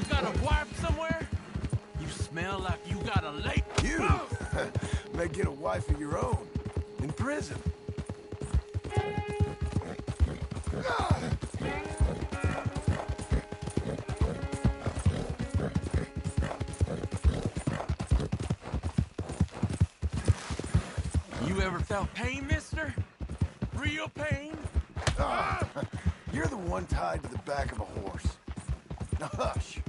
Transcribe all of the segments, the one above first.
got a wife somewhere? You smell like you got a late... You may get a wife of your own. In prison. You ever felt pain, mister? Real pain? You're the one tied to the back of a horse. Now hush.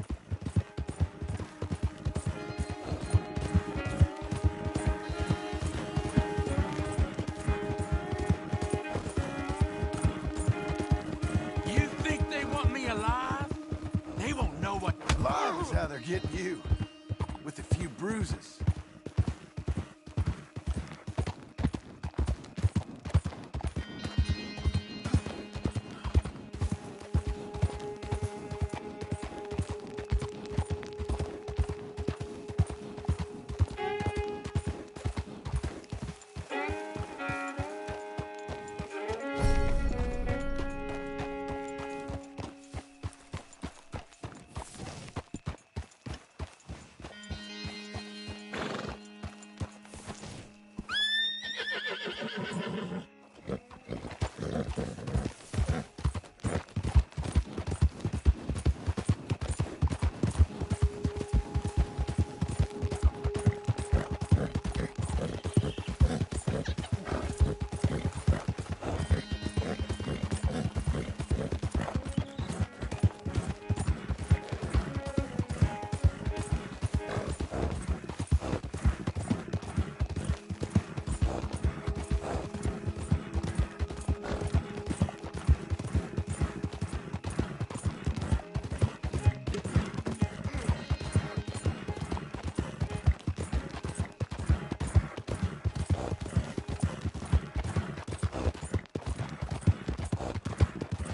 You think they want me alive? They won't know what... Alive is how they're getting you. With a few bruises.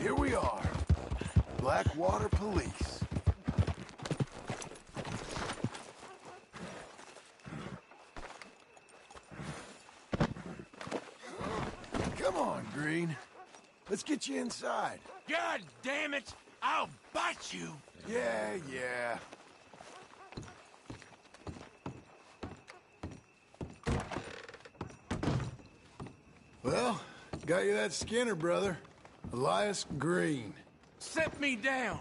Here we are. Blackwater Police. Come on, Green. Let's get you inside. God damn it! I'll bite you! Yeah. Well, got you that Skinner, brother. Elias Green. Set me down!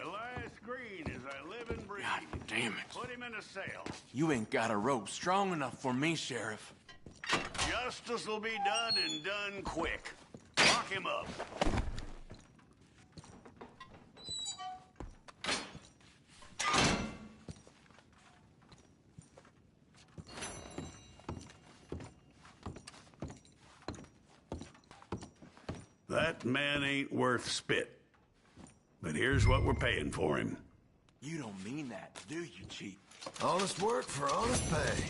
Elias Green, as I live and breathe. God damn it. Put him in a cell. You ain't got a rope strong enough for me, Sheriff. Justice will be done and done quick. Lock him up. That man ain't worth spit. But here's what we're paying for him. You don't mean that, do you, Chief? Honest work for honest pay.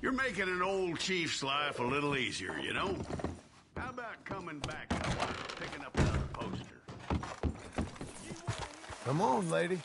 You're making an old chief's life a little easier, you know? How about coming back in a while, picking up another poster? Come on, lady.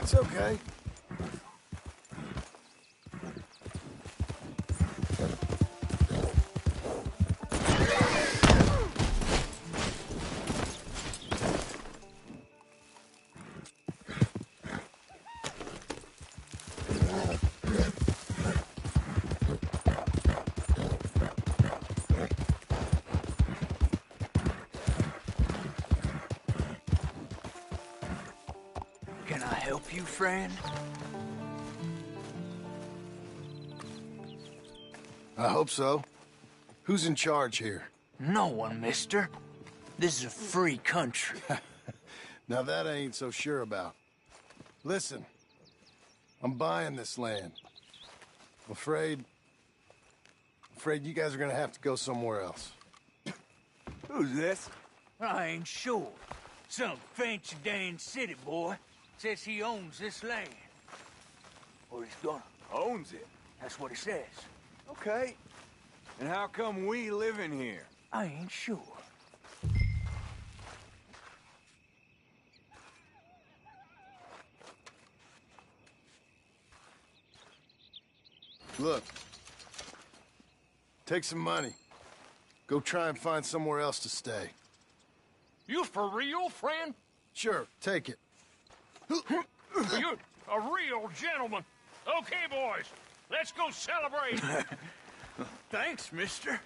It's okay. Can I help you, friend? I hope so. Who's in charge here? No one, mister. This is a free country. Now that I ain't so sure about. Listen, I'm buying this land. I'm afraid you guys are gonna have to go somewhere else. Who's this? I ain't sure. Some fancy Dan city boy says he owns this land. Or he's gonna. Owns it. That's what he says. Okay. And how come we live in here? I ain't sure. Look, take some money. Go try and find somewhere else to stay. You for real, friend? Sure, take it. You're a real gentleman. Okay, boys, let's go celebrate. Thanks, mister.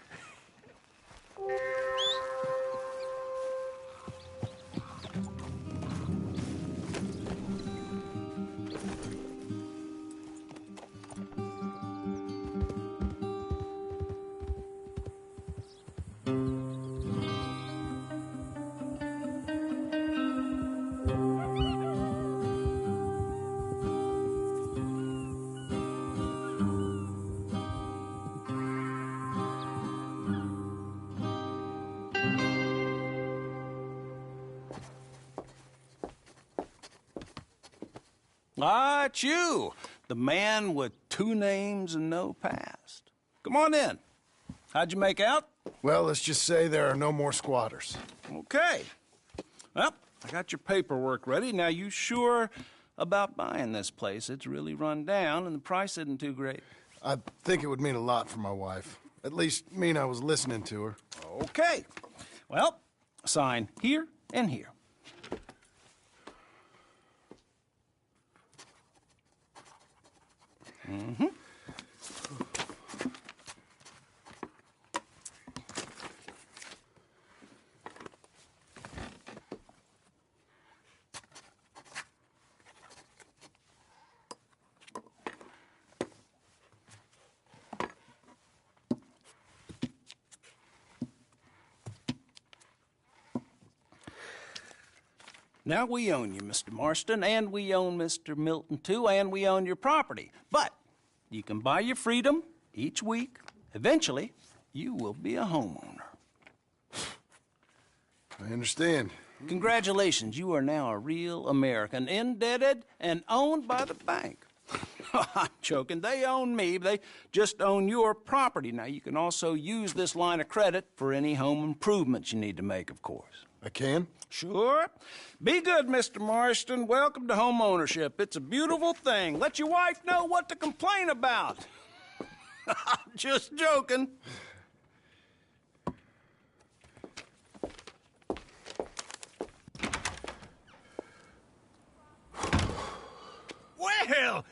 Ah, it's you, the man with 2 names and no past. Come on in. How'd you make out? Well, let's just say there are no more squatters. Okay. Well, I got your paperwork ready. Now, you sure about buying this place? It's really run down, and the price isn't too great. I think it would mean a lot for my wife. At least mean I was listening to her. Okay. Well, sign here and here. Mm-hmm. Now, we own you, Mr. Marston, and we own Mr. Milton, too, and we own your property. But you can buy your freedom each week. Eventually, you will be a homeowner. I understand. Congratulations, you are now a real American, indebted and owned by the bank. I'm joking. They own me. They just own your property. Now, you can also use this line of credit for any home improvements you need to make, of course. I can? Sure. Be good, Mr. Marston. Welcome to home ownership. It's a beautiful thing. Let your wife know what to complain about. Just joking. Well,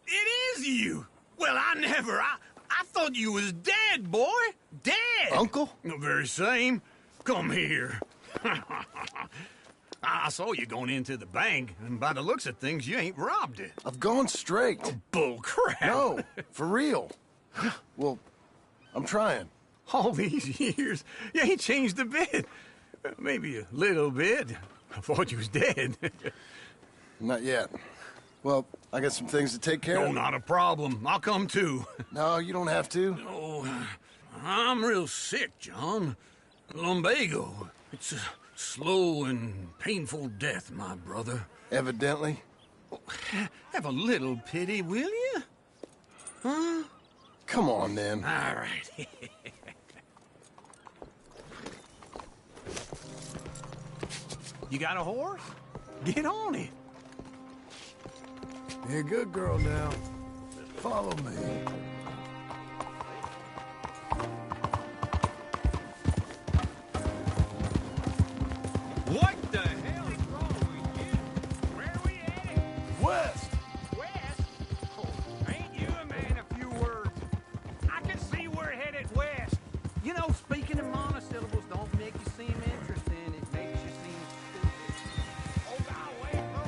it is you. Well, I thought you was dead, boy. Dead. Uncle? The very same. Come here. I saw you going into the bank, and by the looks of things, you ain't robbed it. I've gone straight. Bull crap. No, for real. Well, I'm trying. All these years, you ain't changed a bit. Maybe a little bit. I thought you was dead. Not yet. Well, I got some things to take care No, of. not a problem. I'll come too. No, you don't have to. Oh, I'm real sick, John. Lumbago. It's a slow and painful death, my brother. Evidently. Have a little pity, will you? Huh? Come on, then. All right. You got a horse? Get on it. You're a good girl now. Follow me. What the hell is wrong with you? Where are we headed? West! West? Oh, ain't you a man of few words? I can see we're headed west. You know, speaking in monosyllables don't make you seem interesting. It makes you seem stupid. Oh, God, wait, bro,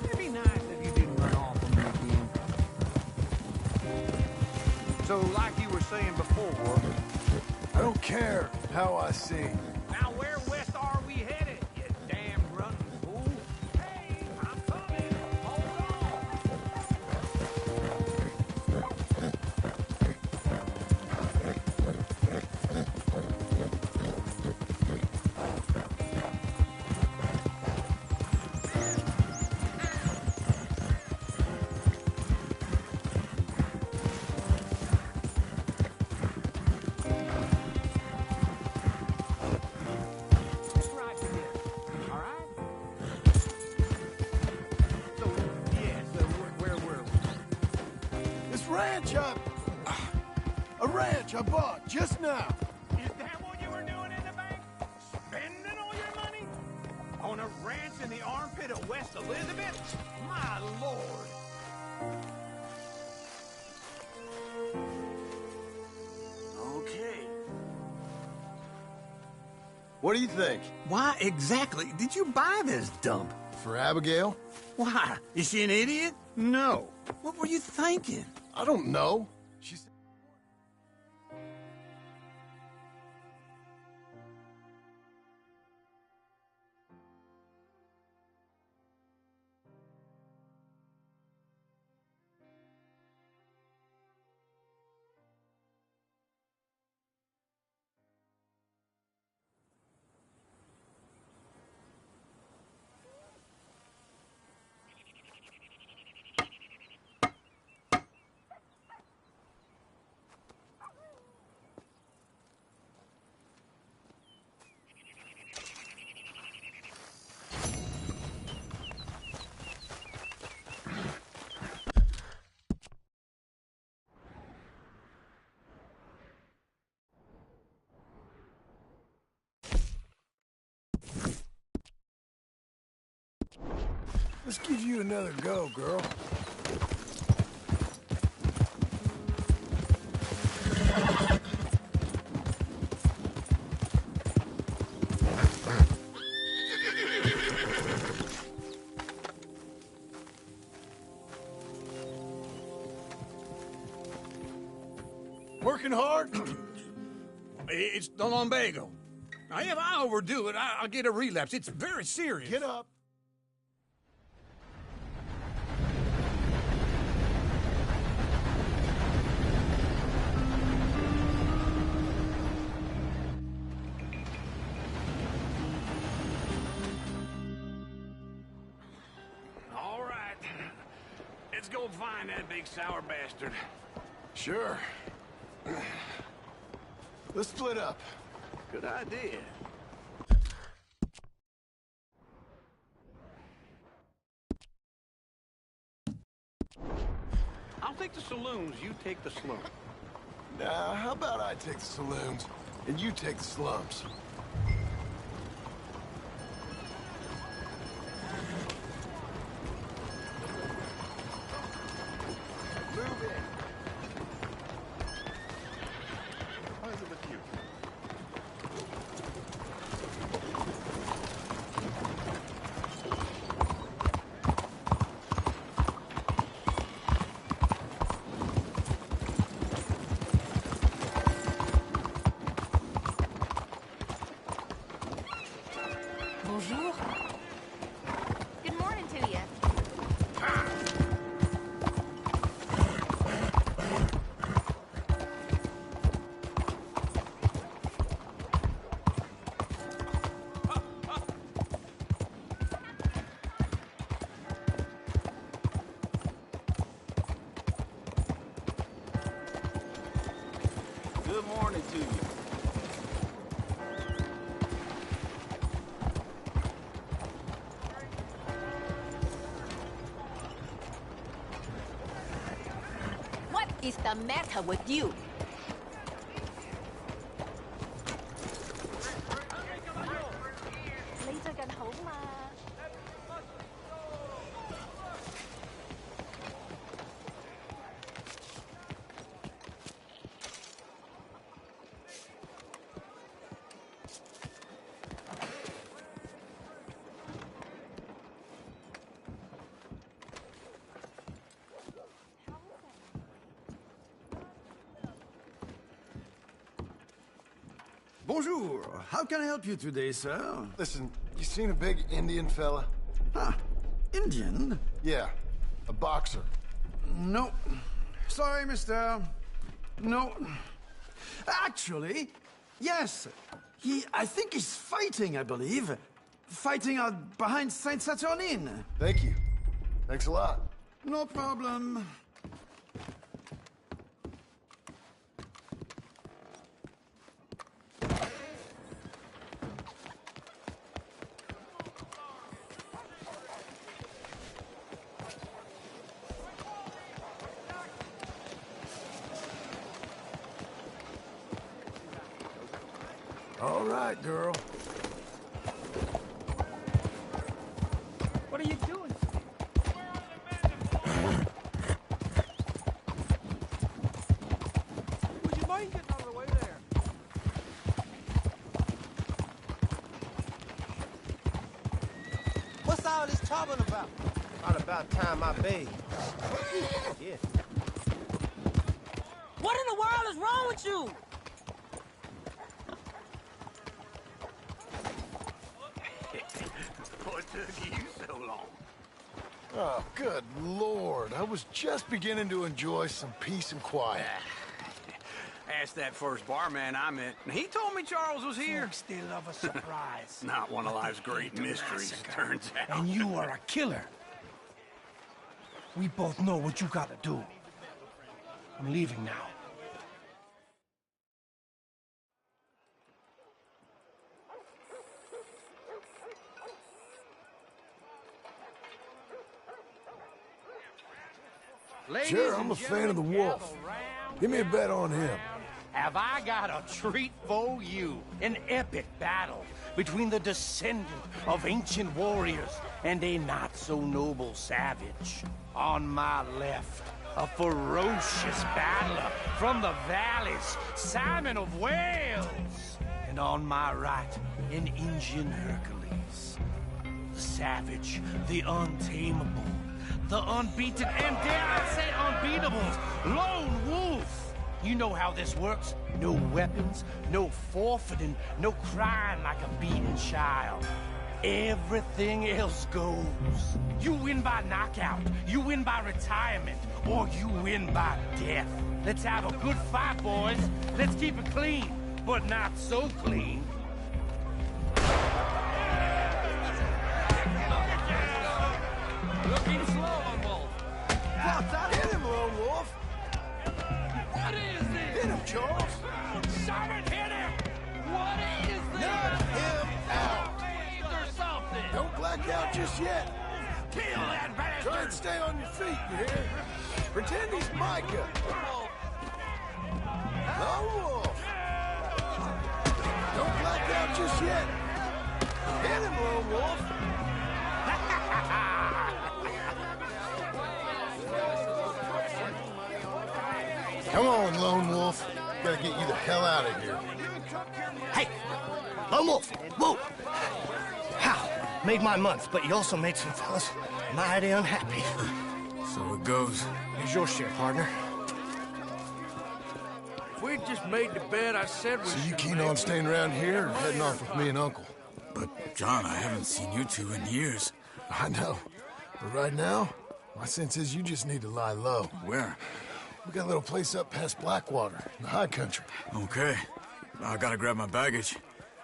It'd be nice if you didn't run off on me again. So, like you were saying before, I don't care how I see. Now, where west are we headed, you damn running fool? Hey, I'm coming. Hold on. Let's ride together, all right? So, yeah, so where were we? This ranch a ranch I bought just now. Is that what you were doing in the bank? Spending all your money? On a ranch in the armpit of West Elizabeth? My lord! okay. What do you think? Why exactly did you buy this dump? For Abigail? Why? Is she an idiot? No. What were you thinking? I don't know. She said... Let's give you another go, girl. Working hard? It's the lumbago. Now, if I overdo it, I'll get a relapse. It's very serious. Get up. All right. Let's go find that big sour bastard. Sure. Let's split up. Good idea. I'll take the saloons, you take the slum. Now, how about I take the saloons and you take the slums? Move in. How is it with you? is the matter with you? 你最近好嘛？ Bonjour. How can I help you today, sir? Listen, you seen a big Indian fella? Ah, Indian? Yeah, a boxer. No. Sorry, mister. No. Actually, yes. I think he's fighting, I believe. Fighting out behind Saint Saturnine. Thank you. Thanks a lot. No problem. All right, girl. What are you doing? Would you mind getting out of the way there? What's all this talking about? Not about time I bathed. Yeah. What in the world is wrong with you? What took you so long? Oh, good Lord. I was just beginning to enjoy some peace and quiet. Asked that first barman I met, and he told me Charles was here. Folks, they love a surprise. Not one of life's great mysteries, turns out. And you are a killer. We both know what you gotta do. I'm leaving now. Sure, I'm a fan of the wolf. Give me a bet on him. Have I got a treat for you? An epic battle between the descendant of ancient warriors and a not-so-noble savage. On my left, a ferocious battler from the valleys, Simon of Wales. And on my right, an Indian Hercules. The savage, the untamable, the unbeaten, and dare I say unbeatable, Lone Wolf. You know how this works. No weapons, no forfeiting, no crying like a beaten child. Everything else goes. You win by knockout, you win by retirement, or you win by death. Let's have a good fight, boys. Let's keep it clean, but not so clean. Looking slow, Wolf. What's that? Hit him, Lone Wolf. What is this? Hit him, Charles. Simon, hit him! What is this? Knock him out. Or something! Don't black out just yet. Kill that bastard! Try and stay on your feet, you hear? Pretend he's Micah. Lone Wolf. Don't black out just yet. Hit him, Lone Wolf. Come on, Lone Wolf. Gotta get you the hell out of here. Hey, Lone Wolf, whoa! How? Made my month, but you also made some fellas mighty unhappy. So it goes. Here's your share, partner. If we'd just made the bed I said we So you should keen make, on staying around here or heading off with me and Uncle? But, John, I haven't seen you two in years. I know. But right now, my sense is you just need to lie low. Where? We got a little place up past Blackwater, in the high country. Okay. I gotta grab my baggage.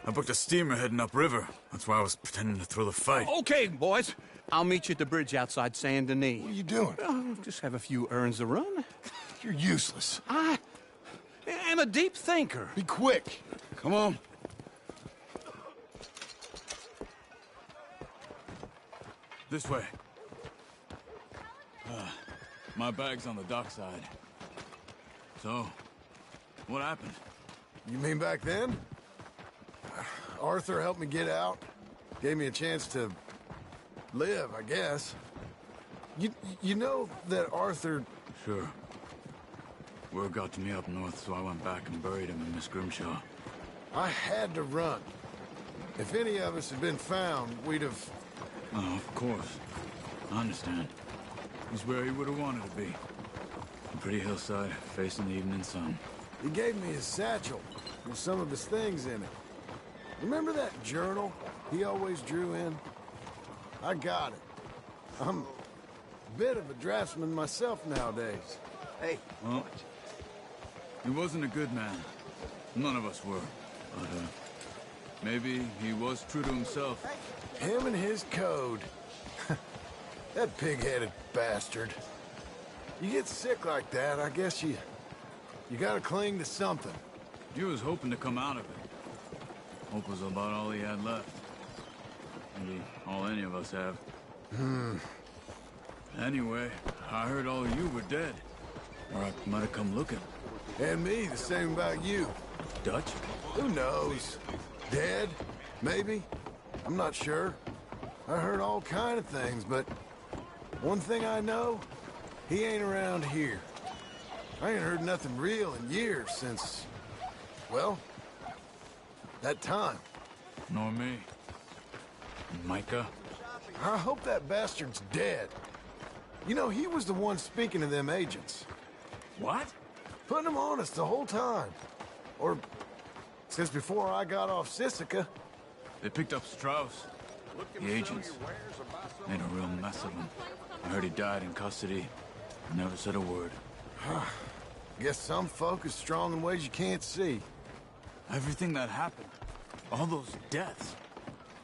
I booked a steamer heading upriver. That's why I was pretending to throw the fight. Okay, boys. I'll meet you at the bridge outside Saint Denis. What are you doing? Just have a few errands to run. You're useless. I am a deep thinker. Be quick. Come on. This way. My bag's on the dockside. So, what happened? You mean back then? Arthur helped me get out. Gave me a chance to live, I guess. You know that Arthur... Sure. Word got to me up north, so I went back and buried him in Miss Grimshaw. I had to run. If any of us had been found, we'd have... Oh, of course. I understand. He's where he would have wanted to be. A pretty hillside, facing the evening sun. He gave me his satchel with some of his things in it. Remember that journal he always drew in? I got it. I'm a bit of a draftsman myself nowadays. Hey. Well, he wasn't a good man. None of us were. But, maybe he was true to himself. Him and his code. That pig-headed bastard. You get sick like that, I guess you gotta cling to something. He was hoping to come out of it. Hope was about all he had left. Maybe all any of us have. Anyway, I heard all you were dead. Or I might have come looking. And me, the same about you. Dutch? Who knows? Dead? Maybe? I'm not sure. I heard all kind of things, but one thing I know, he ain't around here. I ain't heard nothing real in years since, well, that time. Nor me. And Micah? I hope that bastard's dead. You know, he was the one speaking to them agents. What? Putting them on us the whole time. Or since before I got off Sisika. They picked up Strauss. The agents. Made a real mess of him. I heard he died in custody. Never said a word. Guess some folk is strong in ways you can't see. Everything that happened. All those deaths.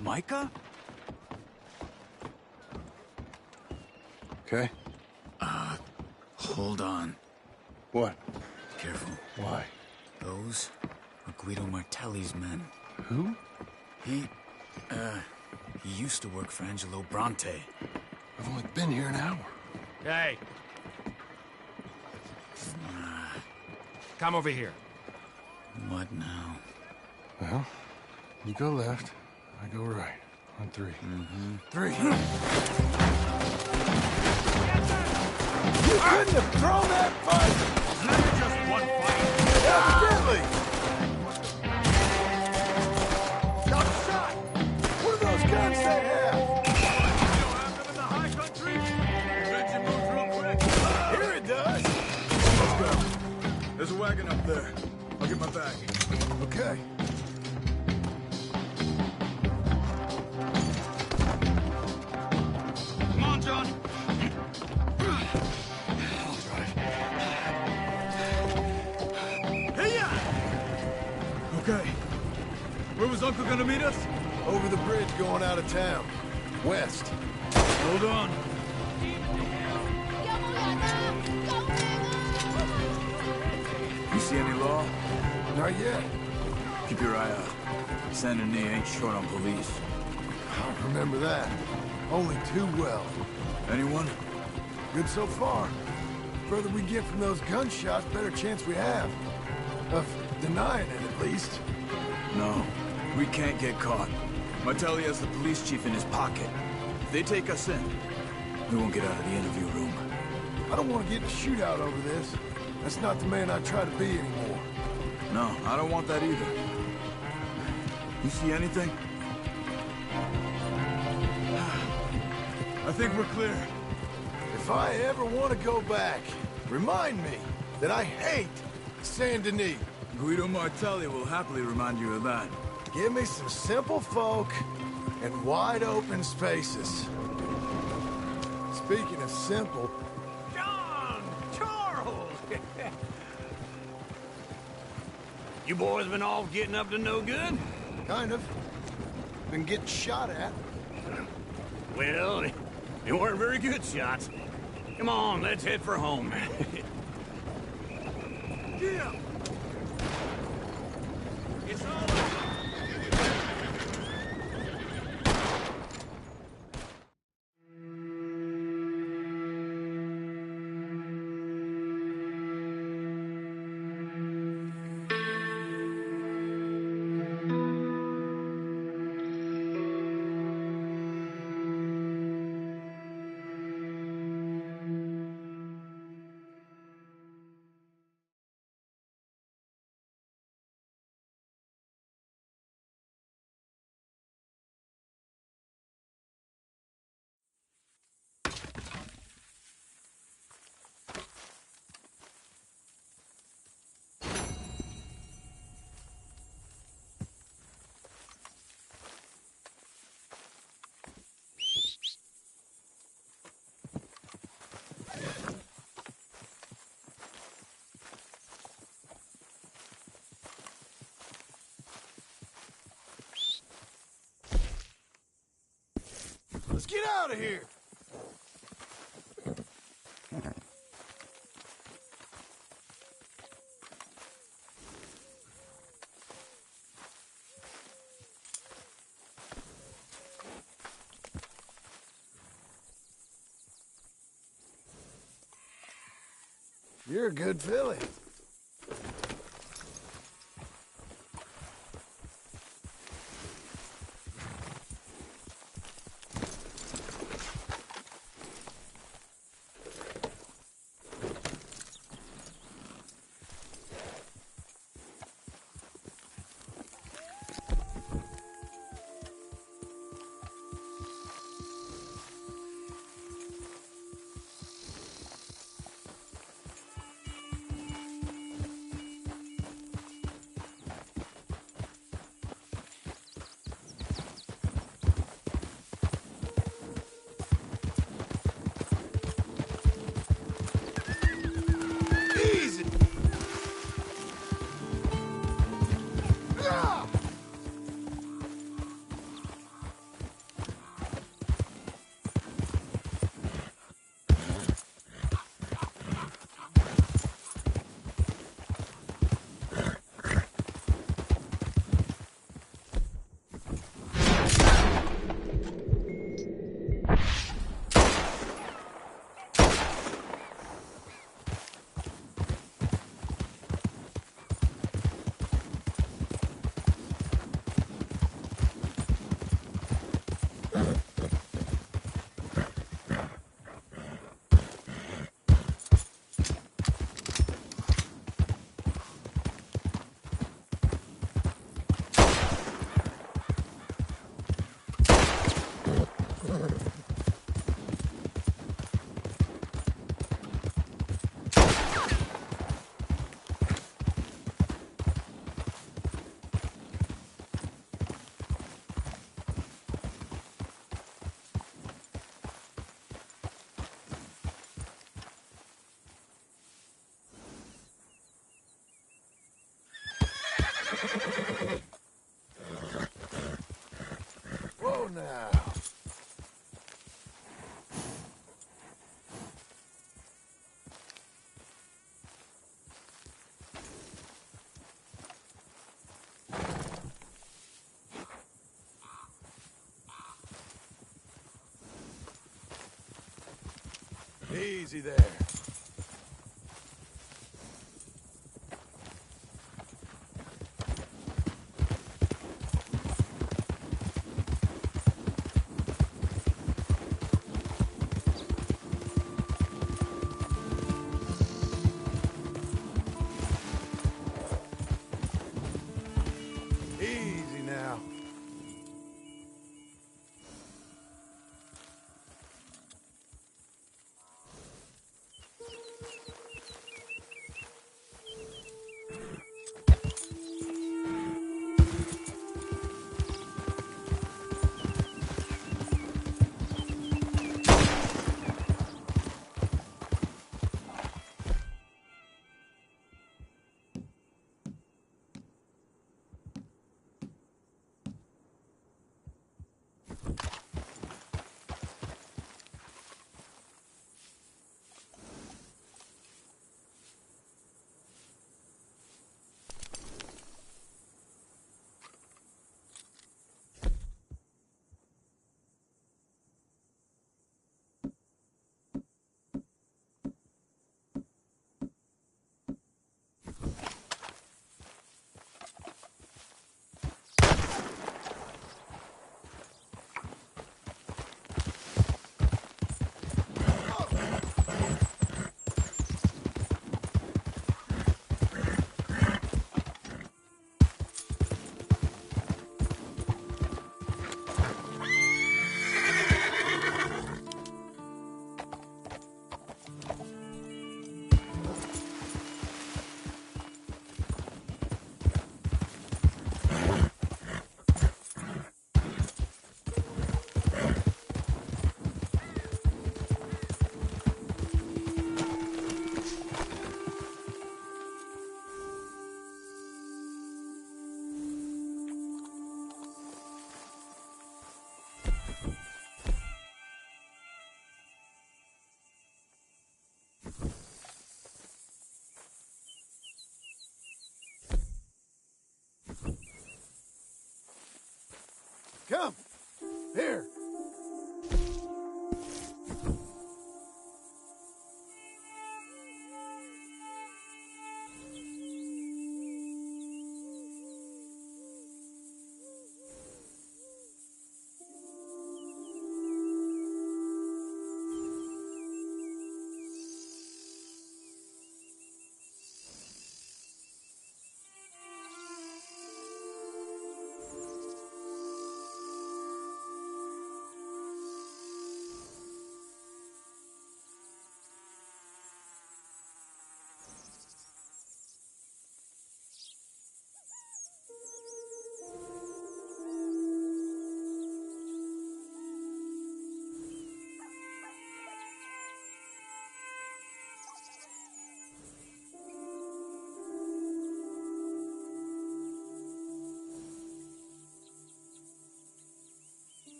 Micah? Okay. Hold on. What? Careful. Why? Those are Guido Martelli's men. Who? He used to work for Angelo Bronte. I've only been here an hour. Hey. Come over here. What now? Well, you go left, I go right. On three. Three. You couldn't have thrown that fight! Just one fight. Evidently! Got shot! What are those guns they have? You don't have them in the high country? Engine moves real quick. Here it does! Let's go. There's a wagon up there. I'll get my bag. Okay. Come on, John. Okay. Where was Uncle gonna meet us? Over the bridge going out of town. West. Hold on. You see any law? Not yet. Keep your eye out. Saint Denis ain't short on police. I remember that. Only too well. Anyone? Good so far. Further we get from those gunshots, better chance we have. Of denying it, at least. No. We can't get caught. Martelli has the police chief in his pocket. If they take us in, we won't get out of the interview room. I don't want to get in a shootout over this. That's not the man I try to be anymore. No, I don't want that either. You see anything? I think we're clear. If I ever want to go back, remind me that I hate Saint Denis. Guido Martelli will happily remind you of that. Give me some simple folk and wide open spaces. Speaking of simple... John! Charles! You boys been all getting up to no good? Kind of. Been getting shot at. Well, they weren't very good shots. Come on, let's head for home. Yeah. It's all over. Let's get out of here! You're a good filly. Whoa now. Easy there.